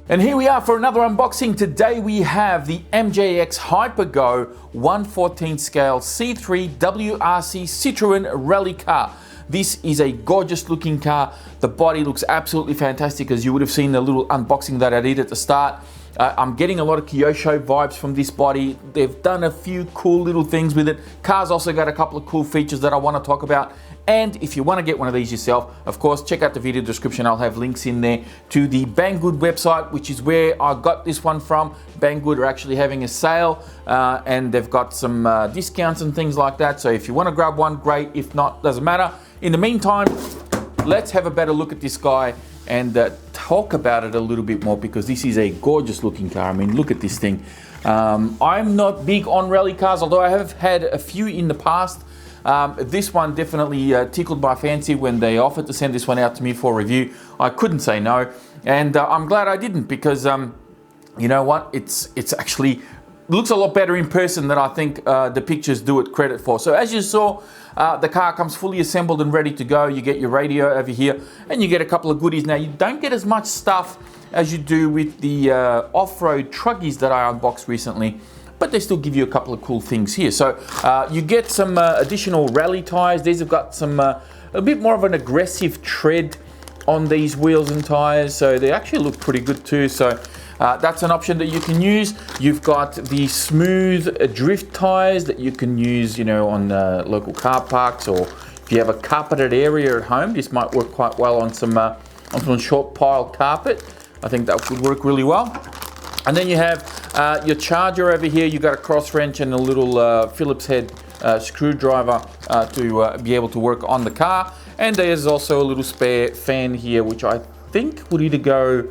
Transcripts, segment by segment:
And here we are for another unboxing. Today we have the MJX Hypergo 1/14 scale C3 WRC CITROEN rally car. This is a gorgeous looking car. The body looks absolutely fantastic, as you would have seen the little unboxing that I did at the start. I'm getting a lot of Kyosho vibes from this body. They've done a few cool little things with it. Car's also got a couple of cool features that I want to talk about. And if you want to get one of these yourself, of course, check out the video description. I'll have links in there to the Banggood website, which is where I got this one from. Banggood are actually having a sale and they've got some discounts and things like that. So if you want to grab one, great. If not, doesn't matter. In the meantime, let's have a better look at this guy and talk about it a little bit more, because this is a gorgeous looking car. I mean, look at this thing. I'm not big on rally cars, although I have had a few in the past. This one definitely tickled my fancy when they offered to send this one out to me for review. I couldn't say no, and I'm glad I didn't, because you know what, it's actually looks a lot better in person than I think the pictures do it credit for. So as you saw, the car comes fully assembled and ready to go. You get your radio over here and you get a couple of goodies. Now, you don't get as much stuff as you do with the off-road truggies that I unboxed recently, but they still give you a couple of cool things here. So you get some additional rally tires. These have got some a bit more of an aggressive tread on these wheels and tires, so they actually look pretty good too. So that's an option that you can use. You've got the smooth drift tires that you can use, you know, on local car parks, or if you have a carpeted area at home, this might work quite well on some short pile carpet. I think that would work really well. And then you have your charger over here. You've got a cross wrench and a little Phillips head screwdriver to be able to work on the car. And there's also a little spare fan here, which I think would either go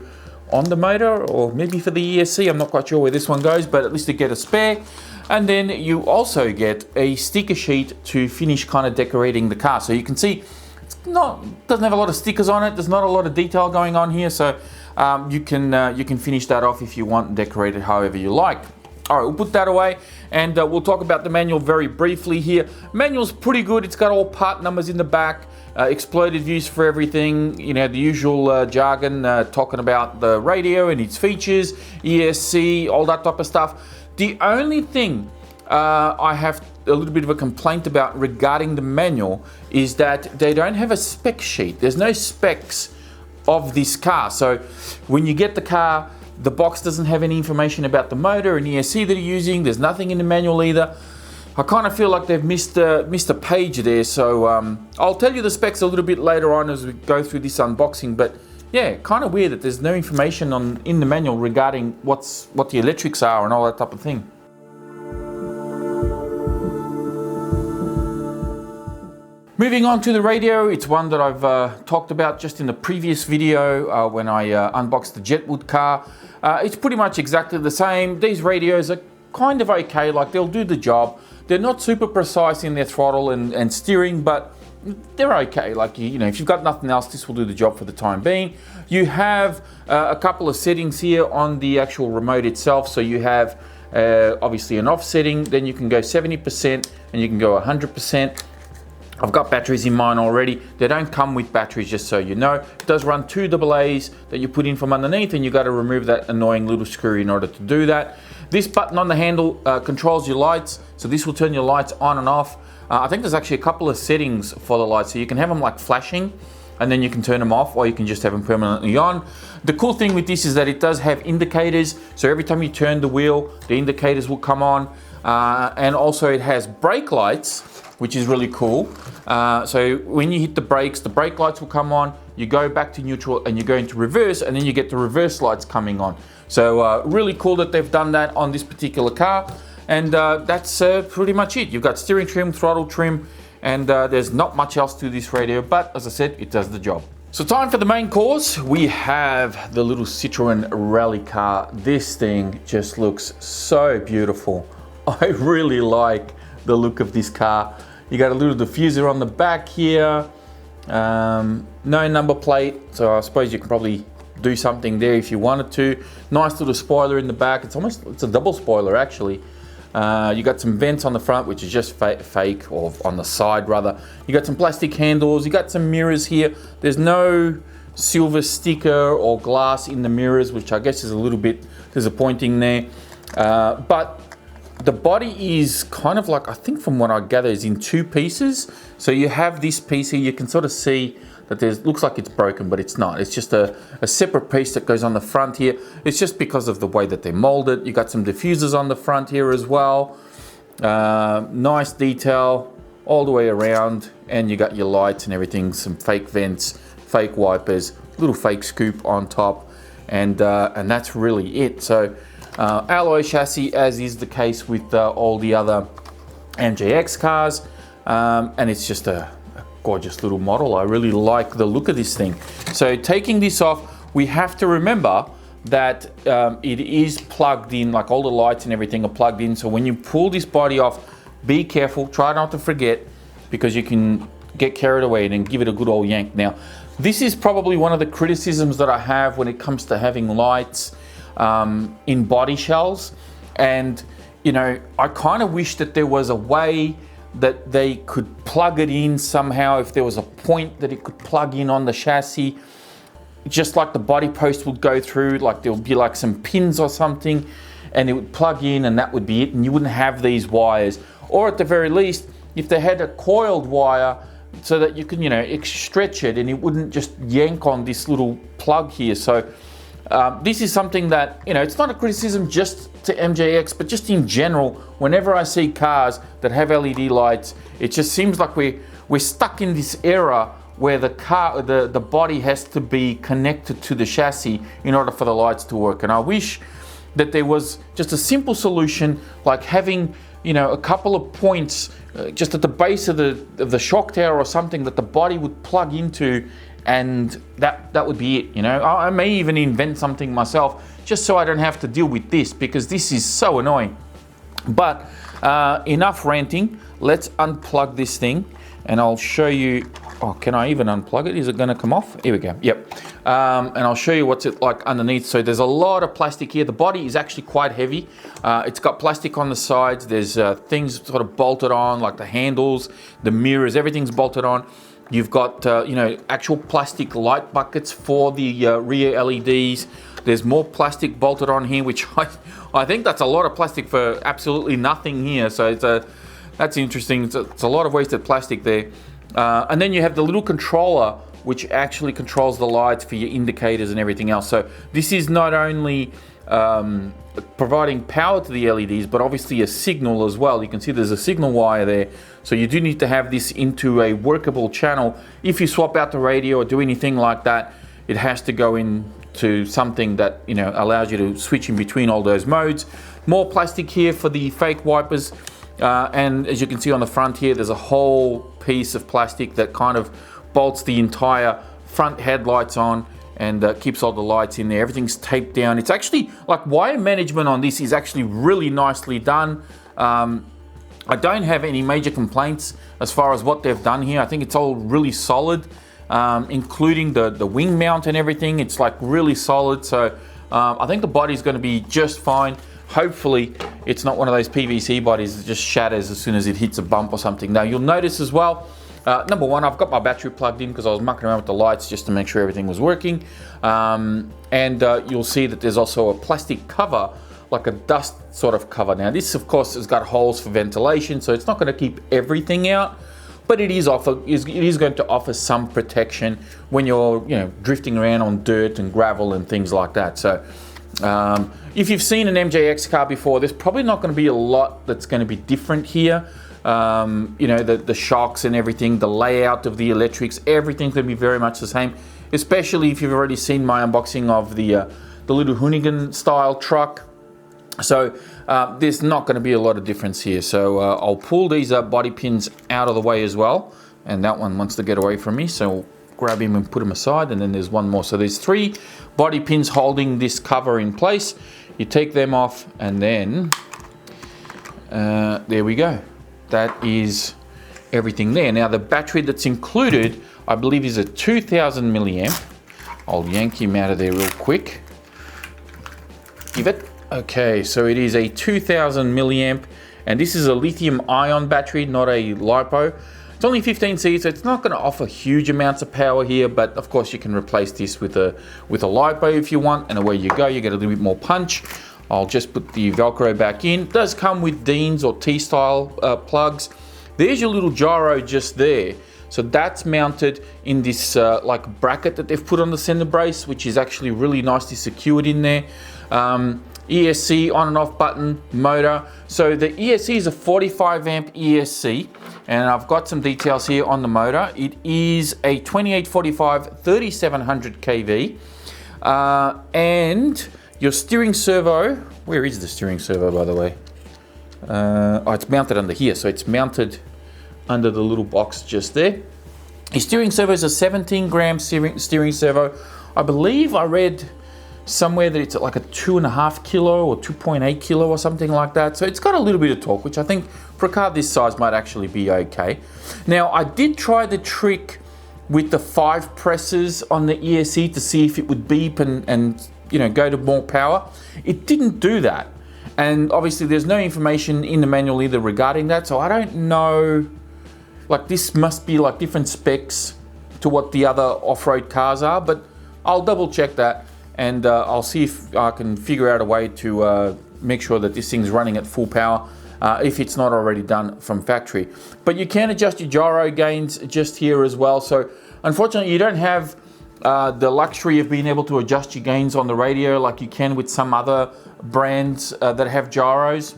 on the motor or maybe for the ESC. I'm not quite sure where this one goes, but at least you get a spare. And then you also get a sticker sheet to finish kind of decorating the car. So you can see doesn't have a lot of stickers on it. There's not a lot of detail going on here. So you can finish that off if you want and decorate it however you like. All right, we'll put that away, and we'll talk about the manual very briefly here. Manual's pretty good. It's got all part numbers in the back, exploded views for everything, you know, the usual jargon talking about the radio and its features, ESC, all that type of stuff. The only thing I have a little bit of a complaint about regarding the manual is that they don't have a spec sheet. There's no specs of this car. So when you get the car, the box doesn't have any information about the motor and ESC that you're using. There's nothing in the manual either. I kind of feel like they've missed a page there. So I'll tell you the specs a little bit later on as we go through this unboxing. But yeah, kind of weird that there's no information in the manual regarding what the electrics are and all that type of thing. Moving on to the radio, it's one that I've talked about just in the previous video when I unboxed the Jetwood car. It's pretty much exactly the same. These radios are kind of okay, like they'll do the job. They're not super precise in their throttle and steering, but they're okay. Like, you know, if you've got nothing else, this will do the job for the time being. You have a couple of settings here on the actual remote itself. So you have obviously an off setting, then you can go 70% and you can go 100%. I've got batteries in mine already. They don't come with batteries, just so you know. It does run 2 AA's that you put in from underneath, and you've got to remove that annoying little screw in order to do that. This button on the handle controls your lights, so this will turn your lights on and off. I think there's actually a couple of settings for the lights, so you can have them like flashing, and then you can turn them off, or you can just have them permanently on. The cool thing with this is that it does have indicators, so every time you turn the wheel, the indicators will come on, and also it has brake lights, which is really cool. So when you hit the brakes, the brake lights will come on, you go back to neutral and you go into reverse, and then you get the reverse lights coming on. So really cool that they've done that on this particular car. And that's pretty much it. You've got steering trim, throttle trim, and there's not much else to this radio, but as I said, it does the job. So time for the main course. We have the little Citroen rally car. This thing just looks so beautiful. I really like the look of this car. You got a little diffuser on the back here, no number plate, so I suppose you can probably do something there if you wanted to. Nice little spoiler in the back. It's a double spoiler actually. You got some vents on the front, which is just fake, or on the side rather. You got some plastic handles. You got some mirrors here. There's no silver sticker or glass in the mirrors, which I guess is a little bit disappointing there. But the body is kind of like, I think from what I gather, is in two pieces. So you have this piece here, you can sort of see that looks like it's broken, but it's not. It's just a separate piece that goes on the front here. It's just because of the way that they mold it. You got some diffusers on the front here as well. Nice detail all the way around, and you got your lights and everything, some fake vents, fake wipers, little fake scoop on top, and that's really it. So alloy chassis, as is the case with all the other MJX cars, and it's just a gorgeous little model. I really like the look of this thing. So taking this off, we have to remember that it is plugged in, like all the lights and everything are plugged in. So when you pull this body off, be careful, try not to forget, because you can get carried away and give it a good old yank. Now, this is probably one of the criticisms that I have when it comes to having lights in body shells. And, you know, I kind of wish that there was a way that they could plug it in somehow, if there was a point that it could plug in on the chassis, just like the body post would go through, like there would be like some pins or something, and it would plug in and that would be it, and you wouldn't have these wires. Or at the very least, if they had a coiled wire so that you can, you know, stretch it and it wouldn't just yank on this little plug here. So this is something that, you know, it's not a criticism just to MJX, but just in general, whenever I see cars that have LED lights, it just seems like we're stuck in this era where the body has to be connected to the chassis in order for the lights to work. And I wish that there was just a simple solution, like having, you know, a couple of points just at the base of the shock tower or something that the body would plug into, and that would be it. You know, I may even invent something myself just so I don't have to deal with this, because this is so annoying. But enough ranting, let's unplug this thing and I'll show you. Oh, can I even unplug it? Is it going to come off? Here we go. Yep. And I'll show you what's it like underneath. So there's a lot of plastic here. The body is actually quite heavy. It's got plastic on the sides. There's things sort of bolted on, like the handles, the mirrors, everything's bolted on. You've got, you know, actual plastic light buckets for the rear LEDs. There's more plastic bolted on here, which I think that's a lot of plastic for absolutely nothing here. So that's interesting. It's a lot of wasted plastic there. And then you have the little controller, which actually controls the lights for your indicators and everything else. So this is not only providing power to the LEDs, but obviously a signal as well. You can see there's a signal wire there. So you do need to have this into a workable channel. If you swap out the radio or do anything like that, it has to go into something that, you know, allows you to switch in between all those modes. More plastic here for the fake wipers. And as you can see on the front here, there's a whole piece of plastic that kind of bolts the entire front headlights on and keeps all the lights in there. Everything's taped down. It's actually, like, wire management on this is actually really nicely done. I don't have any major complaints as far as what they've done here. I think it's all really solid, including the wing mount and everything. It's like really solid. So I think the body's going to be just fine. Hopefully it's not one of those PVC bodies that just shatters as soon as it hits a bump or something. Now you'll notice as well, number one, I've got my battery plugged in because I was mucking around with the lights just to make sure everything was working. And you'll see that there's also a plastic cover, like a dust sort of cover. Now this of course has got holes for ventilation, so it's not going to keep everything out, but it is going to offer some protection when you're, you know, drifting around on dirt and gravel and things like that. So if you've seen an MJX car before, there's probably not going to be a lot that's going to be different here. You know, the shocks and everything, the layout of the electrics, everything's going to be very much the same, especially if you've already seen my unboxing of the little Hoonigan style truck. So there's not going to be a lot of difference here. So I'll pull these body pins out of the way as well, and that one wants to get away from me, so grab him and put him aside. And then there's one more. So there's 3 body pins holding this cover in place. You take them off, and then there we go. That is everything there. Now the battery that's included, I believe, is a 2000 milliamp. I'll yank him out of there real quick. Give it. Okay, so it is a 2000 milliamp, and this is a lithium ion battery, not a LiPo. It's only 15C, so it's not going to offer huge amounts of power here, but of course you can replace this with a LiPo if you want, and away you go. You get a little bit more punch. I'll just put the Velcro back in. It does come with Dean's or T-style plugs. There's your little gyro just there. So that's mounted in this like bracket that they've put on the center brace, which is actually really nicely secured in there. ESC on and off button, motor. So the ESC is a 45 amp ESC, and I've got some details here on the motor. It is a 2845 3700 kV, and your steering servo, where is the steering servo by the way? Oh, it's mounted under here, so it's mounted under the little box just there. Your steering servo is a 17 gram steering servo. I believe I read somewhere that it's at like a 2.5 kilo or 2.8 kilo or something like that. So it's got a little bit of torque, which I think for a car this size might actually be okay. Now I did try the trick with the 5 presses on the ESC to see if it would beep and you know, go to more power. It didn't do that. And obviously there's no information in the manual either regarding that. So I don't know, like this must be like different specs to what the other off-road cars are, but I'll double check that. And I'll see if I can figure out a way to make sure that this thing's running at full power if it's not already done from factory. But you can adjust your gyro gains just here as well. So unfortunately you don't have the luxury of being able to adjust your gains on the radio like you can with some other brands that have gyros.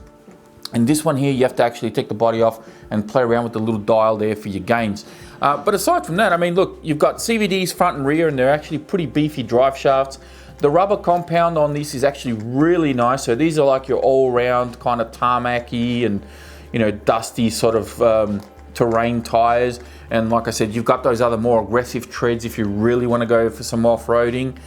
And this one here, you have to actually take the body off and play around with the little dial there for your gains. But aside from that, I mean, look, you've got CVDs front and rear, and they're actually pretty beefy drive shafts. The rubber compound on this is actually really nice. So these are like your all-round kind of tarmac-y and, you know, dusty sort of terrain tires. And like I said, you've got those other more aggressive treads if you really want to go for some off-roading.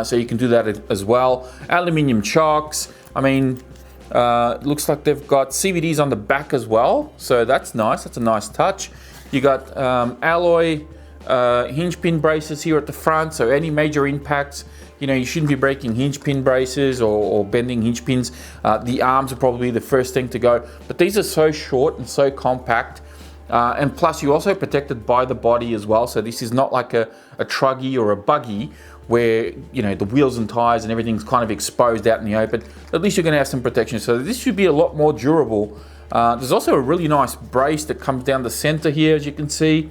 So you can do that as well. Aluminium chocks. I mean, it looks like they've got CVDs on the back as well. So that's nice. That's a nice touch. You got alloy hinge pin braces here at the front. So any major impacts, you know, you shouldn't be breaking hinge pin braces or bending hinge pins. The arms are probably the first thing to go. But these are so short and so compact. And plus you're also protected by the body as well. So this is not like a truggy or a buggy where, you know, the wheels and tires and everything's kind of exposed out in the open. At least you're going to have some protection. So this should be a lot more durable. There's also a really nice brace that comes down the center here, as you can see.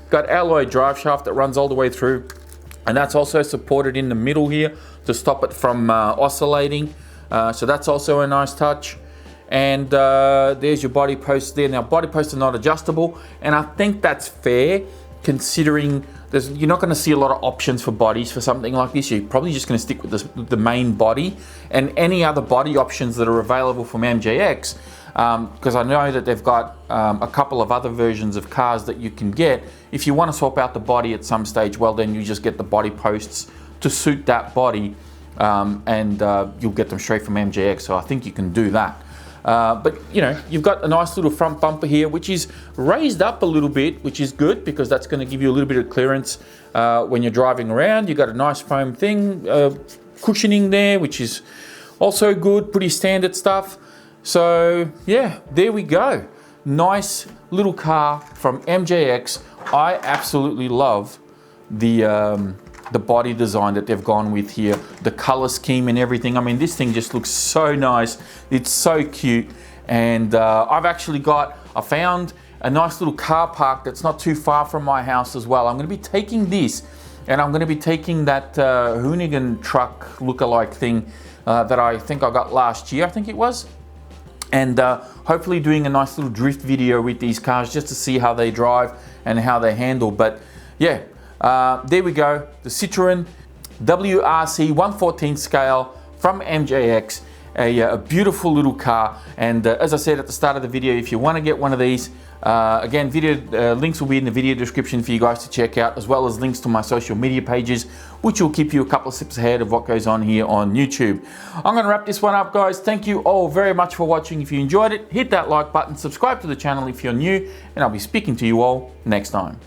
Got alloy drive shaft that runs all the way through. And that's also supported in the middle here to stop it from oscillating. So that's also a nice touch. And there's your body posts there. Now body posts are not adjustable, and I think that's fair considering you're not going to see a lot of options for bodies for something like this. You're probably just going to stick with the main body and any other body options that are available from MJX, because I know that they've got a couple of other versions of cars that you can get. If you want to swap out the body at some stage, well then you just get the body posts to suit that body, and you'll get them straight from MJX, so I think you can do that. But you know, you've got a nice little front bumper here, which is raised up a little bit, which is good because that's going to give you a little bit of clearance when you're driving around. You've got a nice foam thing, cushioning there, which is also good, pretty standard stuff. So yeah, there we go. Nice little car from MJX. I absolutely love the body design that they've gone with here, the color scheme and everything. I mean, this thing just looks so nice. It's so cute. And I found a nice little car park that's not too far from my house as well. I'm going to be taking this, and I'm going to be taking that Hoonigan truck lookalike thing that I think I got last year, I think it was. And hopefully doing a nice little drift video with these cars just to see how they drive and how they handle. But yeah, there we go, the Citroen WRC 1/14 scale from MJX, a beautiful little car. And as I said at the start of the video, if you want to get one of these, again, video links will be in the video description for you guys to check out, as well as links to my social media pages, which will keep you a couple of steps ahead of what goes on here on YouTube. I'm going to wrap this one up, guys. Thank you all very much for watching. If you enjoyed it, hit that like button, subscribe to the channel if you're new, and I'll be speaking to you all next time.